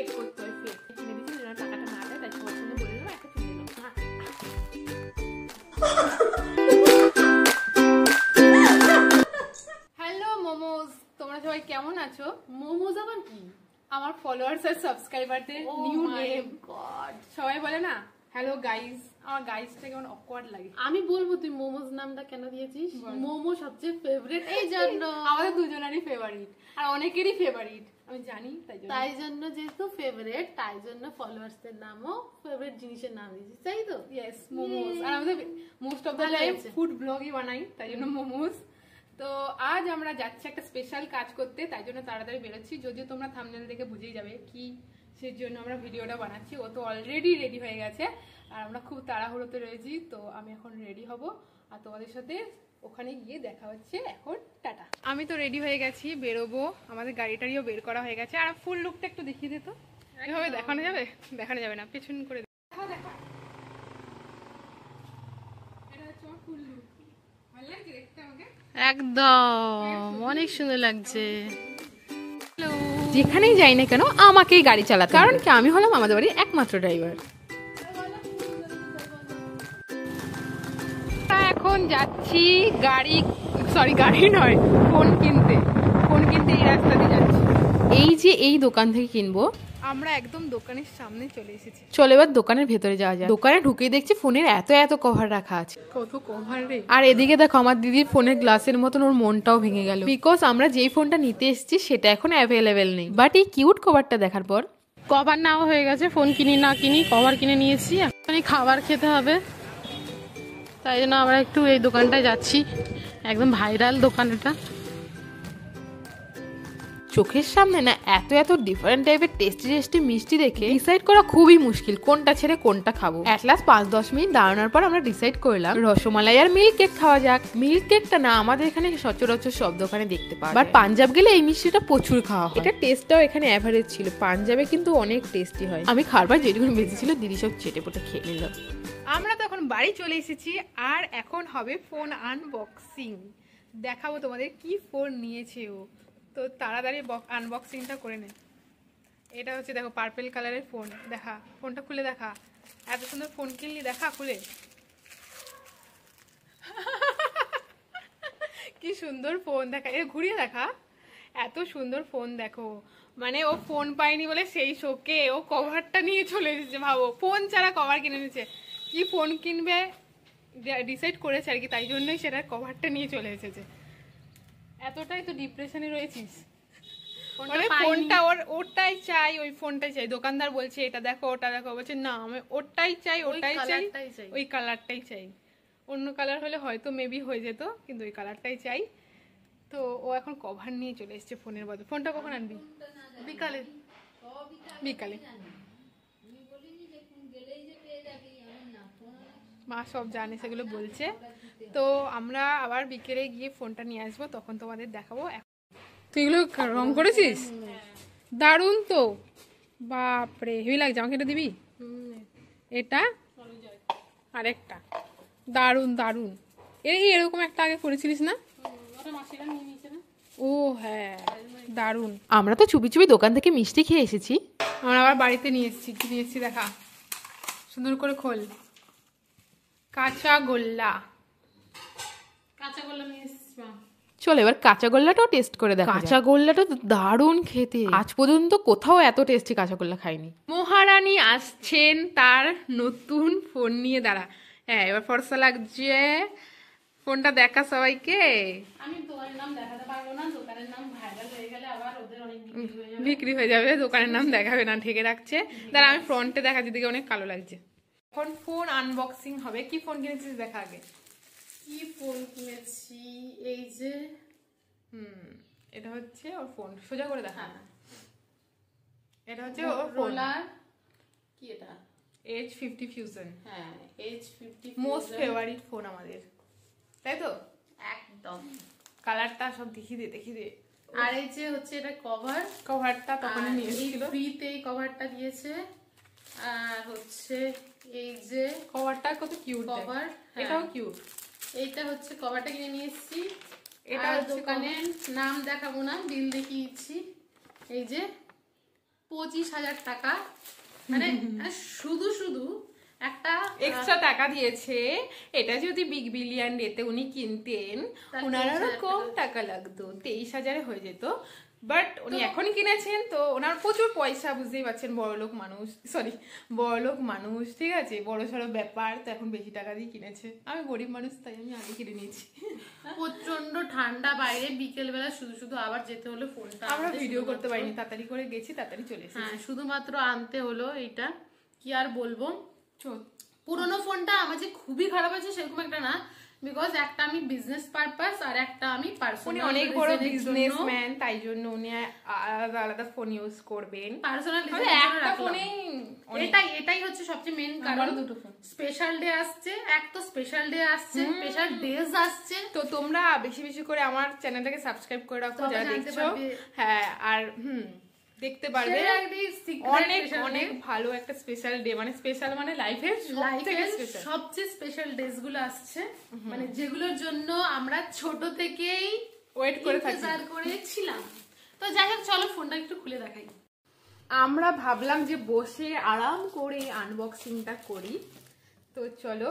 Fake করতে হয়, fake কিনে দিচ্ছি যেন টাকাটা না দেয়, তাই সবার সঙ্গে বলে দিলাম একটা কিনে দিলাম। হ্যালো মোমোজ, তোমরা সবাই কেমন আছো? মোমোজ আবার কি? আমার ফলোয়ার্স আর সাবস্ক্রাইবারদের নিউ নেম। গড, সবাই বলে না হ্যালো গাইস, আমার গাইসটা কেমন অকওয়ার্ড লাগে। আমি বলবো তুই মোমোজ নামটা কেন দিয়েছিস? মোমো সবচেয়ে ফেভারিট এই জন্য। আমাদের দুজনেরই ফেভারিট আর অনেকেরই ফেভারিট, আমি জানি। তাই জন্য যেহেতু ফেভারিট, তাই জন্য ফলোয়ার্সদের নামও ফেভারিট জিনিসের নাম দিয়েছিস, তাই তো? Yes, momos. আর আমাদের most of the time food ব্লগই বানাই, তাই জন্য মোমোজ। তো আজ আমরা যাচ্ছি একটা স্পেশাল কাজ করতে, তাই জন্য তাড়াতাড়ি বেরোচ্ছি। যদিও তোমরা থাম্বনেল দেখে বুঝেই যাবে কি সেই জন্য আমরা ভিডিওটা বানাচ্ছি। ও তো অলরেডি রেডি হয়ে গেছে আর আমরা খুব তাড়াহুড়োতে রয়েছি। তো আমি এখন রেডি হব আর তোমাদের সাথে ওখানে গিয়ে দেখা হচ্ছে। এখন টাটা। আমি তো রেডি হয়ে গেছি, বেরোবো। আমাদের গাড়িটারিও বের করা হয়ে গেছে। আর ফুল লুকটা একটু দেখিয়ে দিত। এভাবে দেখানো যাবে? দেখানো যাবে না, পেছন করে দেখা দেখা। এটা হচ্ছে আমার ফুল লুক। ভালো লাগছে দেখতে আমাকে? একদম অনেক সুন্দর লাগছে। যেখানেই যাই না কেন আমাকেই গাড়ি চালাতে, কারণ কি আমি হলাম আমাদের বাড়ির একমাত্র ড্রাইভার। এখন যাচ্ছি গাড়ি নয়, ফোন কিনতে এই রাস্তা দিয়ে যাচ্ছি। এই যে এই দোকান থেকে কিনবো আমরা একদম দোকানের সামনে চলে এসেছি। চল এবার দোকানের ভেতরে যাওয়া যায়। দোকানে ঢুকেই দেখছি ফোনের এত কভার রাখা আছে। কত কভার রে! আর এদিকে দেখো আমার দিদির ফোনের গ্লাসের মতন ওর মনটাও ভেঙে গেল, বিকজ আমরা যেই ফোনটা নিতে এসেছি সেটা এখন অ্যাভেলেবেল নেই। বাট এই কিউট কভারটা দেখার পর কভার নেওয়া হয়ে গেছে। ফোন কিনি না কিনি কভার কিনে নিয়েছি। এখন খাবার খেতে হবে, তাই জন্য আমরা একটু এই দোকানটায় যাচ্ছি। একদম ভাইরাল দোকান এটা। চোখের সামনে না এত ডিফারেন্ট টাইপের টেস্টি মিষ্টি দেখে ডিসাইড করা খুবই মুশকিল কোনটা ছেড়ে কোনটা খাবো। এট লাস্ট 5-10 মিনিট দাঁড়ানোর পর আমরা ডিসাইড করলাম রসমালাই আর মিল্ক কেক খাওয়া যাক। মিল্ক কেকটা না আমাদের এখানে সচরাচর সব দোকানে দেখতে পাওয়া যায়, বাট পাঞ্জাব গেলে এই মিষ্টিটা প্রচুর খাওয়া হয়। এটা টেস্টটাও এখানে অ্যাভারেজ ছিল, পাঞ্জাবে কিন্তু অনেক টেস্টি হয়। আমি খাবার যেটুকু বেঁচে ছিল দিদি সব চেটে পুটে খেয়ে নিল। আমরা তো এখন বাড়ি চলে এসেছি আর এখন হবে ফোন আনবক্সিং। দেখাবো তোমাদের কি ফোন নিয়েছে ও। তো তাড়াতাড়ি আনবক্সিংটা করে নে। এটা হচ্ছে দেখো পার্পল কালারের ফোন। দেখা, ফোনটা খুলে দেখা। এত সুন্দর ফোন কিনলি, দেখা খুলে। কি সুন্দর ফোন, দেখা এর ঘুরিয়ে দেখা। এত সুন্দর ফোন দেখো, মানে ও ফোন পায়নি বলে সেই শোকে ও কভারটা নিয়ে চলে এসেছে। ভাবো, ফোন ছাড়া কভার কিনে নিয়েছে। কি ফোন কিনবে ডিসাইড করেছে আর কি, তাই জন্যই সেটার কভারটা নিয়ে চলে এসেছে। এতটাই তো ডিপ্রেশনে রয়েছিস, মানে ফোনটা ওরটাই চাই, ওই ফোনটাই চাই। দোকানদার বলছে এটা দেখো ওটা দেখো, বলছে না আমি ওরটাই চাই, ওটাই চাই, ওই কালারটাই চাই। অন্য কালার হলে হয়তো মেবি হয়ে যেত, কিন্তু ওই কালারটাই চাই। তো ও এখন কভার নিয়ে চলে এসেছে ফোনের বদলে। ফোনটা কখন আনবি? বিকালে। মা সব জানে, সেগুলো বলছে। তো আমরা আবার বিকেলে গিয়ে ফোনটা নিয়ে আসবো, তখন তোমাদের দেখাবো। তুই এগুলো রং করেছিস? দারুণ তো, বাপরে হেভি লাগছে। আমাকে এটা দিবি? এটা আরেকটা দারুণ এরকম একটা আগে করেছিলিস না? ও হ্যাঁ, দারুণ। আমরা তো চুপি দোকান থেকে মিষ্টি খেয়ে এসেছি। আমরা আবার বাড়িতে নিয়ে এসেছি। কি নিয়ে এসেছি দেখা, সুন্দর করে খোল। কাঁচা গোল্লা নিয়ে এসেছি। চল এবার কাঁচা গোল্লাটাও টেস্ট করে দেখা। কাঁচা গোল্লাটা দারুণ খেতে, আজ পর্যন্ত কোথাও এত টেস্টি কাঁচা গোল্লা খাইনি। মহারানী আসছেন তার নতুন ফোন নিয়ে। দাঁড়া, হ্যাঁ এবার ফর্সা লাগছে। ফোনটা দেখা সবাইকে। আমি দোকানের নাম দেখাতে পারবো না, দোকানের নাম ভাইরাল হয়ে গেলে আবার ওদের অনেক বিক্রি হয়ে যাবে। দোকানের নাম দেখাবে না, ঢেকে রাখছে। দাঁড়া আমি ফ্রন্টে দেখাচ্ছি, দিকে অনেক কালো লাগছে। এখন ফোন আনবক্সিং হবে। কি ফোন কিনেছিস দেখা আগে। কি ফোন কিনেছি? এই যে এটা হচ্ছে ওর ফোন, সোজা করে দেখা। এটা হচ্ছে ওর রোলার। কি এটা? H50 Fusion। হ্যাঁ, H50 মোস্ট ফেভারিট ফোন আমাদের, তাই তো? একদম। কালারটা সব দেখিয়ে দে। আর এই যে হচ্ছে এটা কভারটা তখনই নিয়ে এসেছিল, ফ্রিতে এই কভারটা দিয়েছে। আর হচ্ছে এই যে কভারটা কত কিউট কভার, এটাও কিউট। এইটা হচ্ছে কভারটা কিনে নিয়ে এসেছি। এটা দোকানের নাম দেখাবো না, বিল দেখিয়েছি। এই যে 25,000 টাকা, মানে শুধু শুধু একটা এক্সট্রা টাকা দিয়েছে। এটা যদি বিগ বিলিয়ন ডেতে উনি কিনতেন ওনার আরো কম টাকা লাগতো, 23,000-এ হয়ে যেত। বাট উনি এখন কিনেছেন তো ওনার প্রচুর পয়সা, বুঝতেই পারছেন, বড়লোক মানুষ, বড়লোক মানুষ, ঠিক আছে, বড় সড়ো ব্যাপার, তো এখন বেশি টাকা দিয়ে কিনেছে। আমি গরিব মানুষ, তাই আমি আগে কিনে নিয়েছি। প্রচন্ড ঠান্ডা বাইরে, বিকেল বেলা শুধু শুধু আবার যেতে হলো ফোনটা, আমরা ভিডিও করতে পারিনি, তাড়াতাড়ি করে গেছি, তাড়াতাড়ি চলে এসেছি। হ্যাঁ শুধুমাত্র আনতে হলো এইটা, কি আর বলবো। পুরোনো ফোনটা আমার যে খুবই খারাপ আছে সেরকম একটা না, বিকজ একটা আমি বিজনেস পারপাস আর একটা আমি পার্সোনাল, উনি অনেক বড় বিজনেসম্যান, তাই জন্য উনি আলাদা আলাদা ফোন ইউজ করবেন। পার্সোনাল একটা ফোনে এটাই হচ্ছে সবচেয়ে মেইন কারণ। দুটো ফোন, স্পেশাল ডে আসছে, এক তো স্পেশাল ডে আসছে, স্পেশাল ডেজ আসছে, তো তোমরা বেশি বেশি করে আমার চ্যানেলটাকে সাবস্ক্রাইব করে রাখো যারা দেখছো। হ্যাঁ, আর দেখতে পারবে অনেক অনেক ভালো একটা স্পেশাল ডে, মানে স্পেশাল মানে লাইফের সবচেয়ে স্পেশাল ডেজ গুলো আসছে, মানে যেগুলোর জন্য আমরা ছোট থেকেই ওয়েট করে করেছিলাম। তো যাই হোক, চলো ফোনটা একটু খুলে দেখাই। আমরা ভাবলাম যে বসে আরাম করে আনবক্সিংটা করি, তো চলো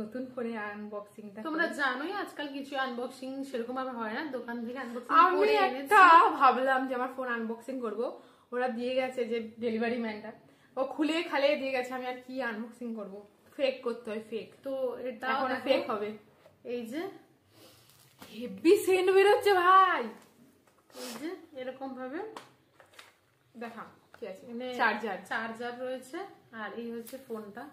নতুন ফোনের আনবক্সিংটা। তোমরা জানোই আজকাল কিছু আনবক্সিং সেরকম ভাবে হয় না, দোকান থেকে আনবক্সিং আমি করে একটা ভাবলাম যে আমার ফোন আনবক্সিং করব, ওরা দিয়ে গেছে যে ডেলিভারি ম্যানটা, ও খুলে খালে দিয়ে গেছে, আমি আর কি আনবক্সিং করব, ফেক করতে হয়, ফেক। তো এটা এখন ফেক হবে। এই যে হেভি সেন্ট বেরোচ্ছে ভাই, এই যে এরকম ভাবে দেখা কি আছে, চার্জার রয়েছে, আর এই হচ্ছে ফোনটা।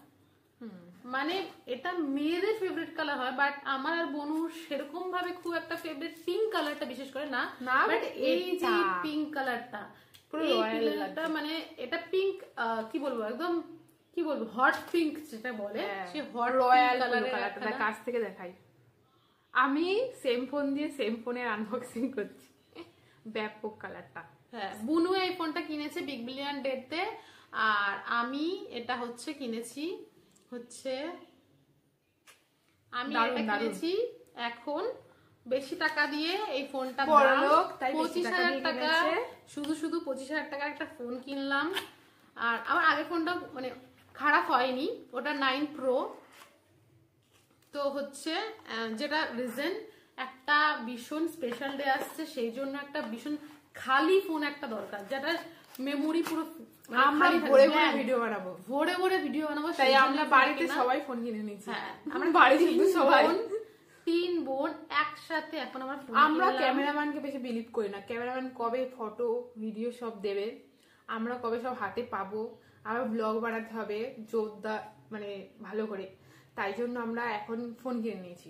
মানে এটা মেয়েদের ফেভারিট কালার হয়, বাট আমার আর বনুর সেরকম ভাবে খুব একটা ফেভারিট পিঙ্ক কালারটা বিশেষ করে না, বাট এই যে পিঙ্ক কালারটা, মানে এটা পিঙ্ক, কি বলবো, একদম কি বলবো, হট পিঙ্ক যেটা বলে, সে হট রয়্যাল কালারটা কাছ থেকে দেখাই। আমি সেম ফোন দিয়ে সেম ফোনের আনবক্সিং করছি, ব্যাপক কালারটা। হ্যাঁ, বুনু এই ফোনটা কিনেছে বিগ বিলিয়ন ডেতে, আর আমি এটা কিনেছি আমি এটা কিনেছি এখন বেশি টাকা দিয়ে। এই ফোনটা 25,000 টাকা, শুধু 25,000 টাকার একটা ফোন কিনলাম। আর আমার আগের ফোনটা মানে খারাপ হয়নি, ওটা 9 Pro। তো যেটা রিজন, একটা ভীষণ স্পেশাল ডে আসছে, সেই জন্য একটা ভীষণ খালি ফোন একটা দরকার, যেটা মেমোরি পুরো আমরা ভরে ভরে ভিডিও বানাবো, তাই আমরা বাড়িতে সবাই ফোন কিনে নিয়েছি। হ্যাঁ, আমরা বাড়িতে সবাই 3 বোন একসাথে এখন আমরা ক্যামেরাম্যানকে বেশি বিলিভ করি না, ক্যামেরাম্যান কবে ফটো ভিডিও সব দেবে, আমরা কবে সব হাতে পাবো, আবার ব্লগ বানাতে হবে জোরদার, মানে ভালো করে, তাই জন্য আমরা এখন ফোন কিনে নিয়েছি,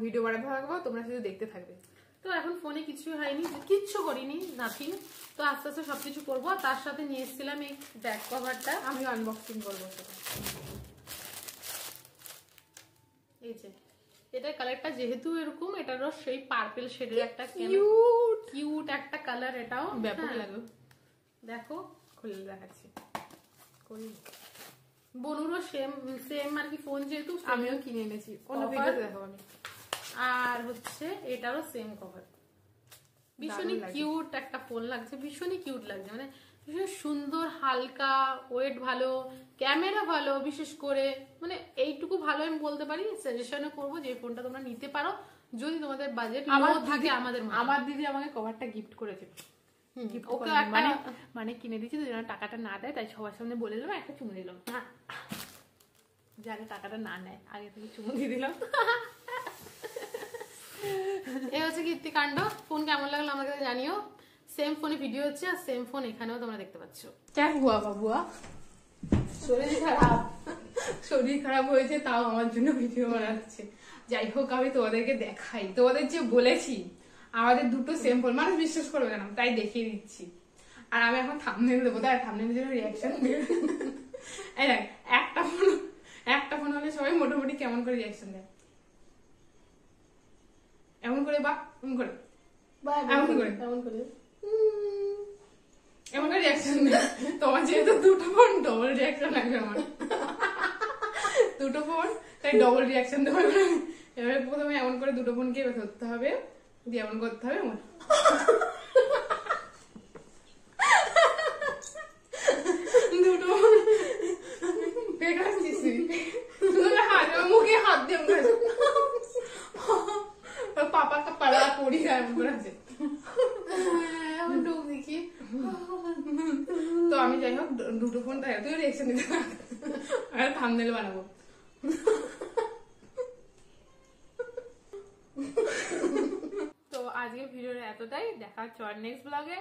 ভিডিও বানাতে থাকবো, তোমরা শুধু দেখতে থাকবে। তো এখন ফোনে কিছু হয়নি, কিচ্ছু করিনি, নাথিং। তো আস্তে আস্তে সবকিছু করবো। তার সাথে নিয়ে এসেছিলাম এই ব্যাক কভারটা, আমি আনবক্সিং করবো সেটা। এই যে এটার কালারটা যেহেতু এরকম, এটারও সেই পার্পল শেডের একটা কিউট একটা কালার, এটাও ব্যাপক লাগে। দেখো খুলে দেখাচ্ছি, বনুরও সেম আর কি ফোন, যেহেতু আমিও কিনে এনেছি, অন্য ভিডিওতে দেখাবো আমি। আর এটারও সেম কভার। ভীষণই কিউট একটা ফোন লাগছে, ভীষণই কিউট লাগছে, মানে ভীষণ সুন্দর, হালকা, ওয়েট ভালো, ক্যামেরা ভালো, বিশেষ করে মানে এইটুকু ভালো আমি বলতে পারি। সাজেশনও করবো যে ফোনটা তোমরা নিতে পারো যদি তোমাদের বাজেট লো থাকে। আমার দিদি আমাকে কভারটা গিফট করেছে, মানে কিনে দিচ্ছি, তো যেন টাকাটা না দেয়, তাই সবার সামনে বলে দিলাম, একটা চুমু দিলাম, যারা টাকাটা না নেয় আগে থেকে চুমু দিয়ে দিলাম। এই হচ্ছে কীর্তিকাণ্ড। ফোন কেমন লাগলো আমাকে জানিও। সেম ফোনে ভিডিও হচ্ছে, আর সেম ফোন এখানেও তোমরা দেখতে পাচ্ছ। ক্যা হুয়া বাবুয়া, শরীর খারাপ হয়েছে, তাও আমার জন্য ভিডিও বানাচ্ছে। যাই হোক, আমি তোমাদেরকে দেখাই, তোমাদের যে বলেছি আমাদের দুটো সেম ফোন, মানুষ বিশ্বাস করবে কেন, তাই দেখিয়ে দিচ্ছি। আর আমি এখন থাম্বনেল দেবো, তাই থাম্বনেলের জন্য রিয়াকশন দেবে। এই দেখ, একটা ফোন হলে সবাই মোটামুটি কেমন করে রিয়াকশন দেয়, এমন করে, বা এমন করে, এমন করে রিয়াকশন দেয়। তোমার যেহেতু দুটো ফোন, ডবল রিয়াকশন লাগবে আমার, দুটো ফোন, তাই ডবল রিয়াকশন দেবো। এবারে প্রথমে এমন করে দুটো ফোনকে ধরতে হবে, দিয়ে এমন করতে হবে, এমন করে আছে আমার ডুব দেখি। তো আমি যাই হোক দুটো ফোন তাই তুই রিয়েকশন দিতে আর থাম্বনেল বানাবো। তো আজকের ভিডিওটা এতটাই, দেখা হচ্ছে নেক্সট ব্লগে।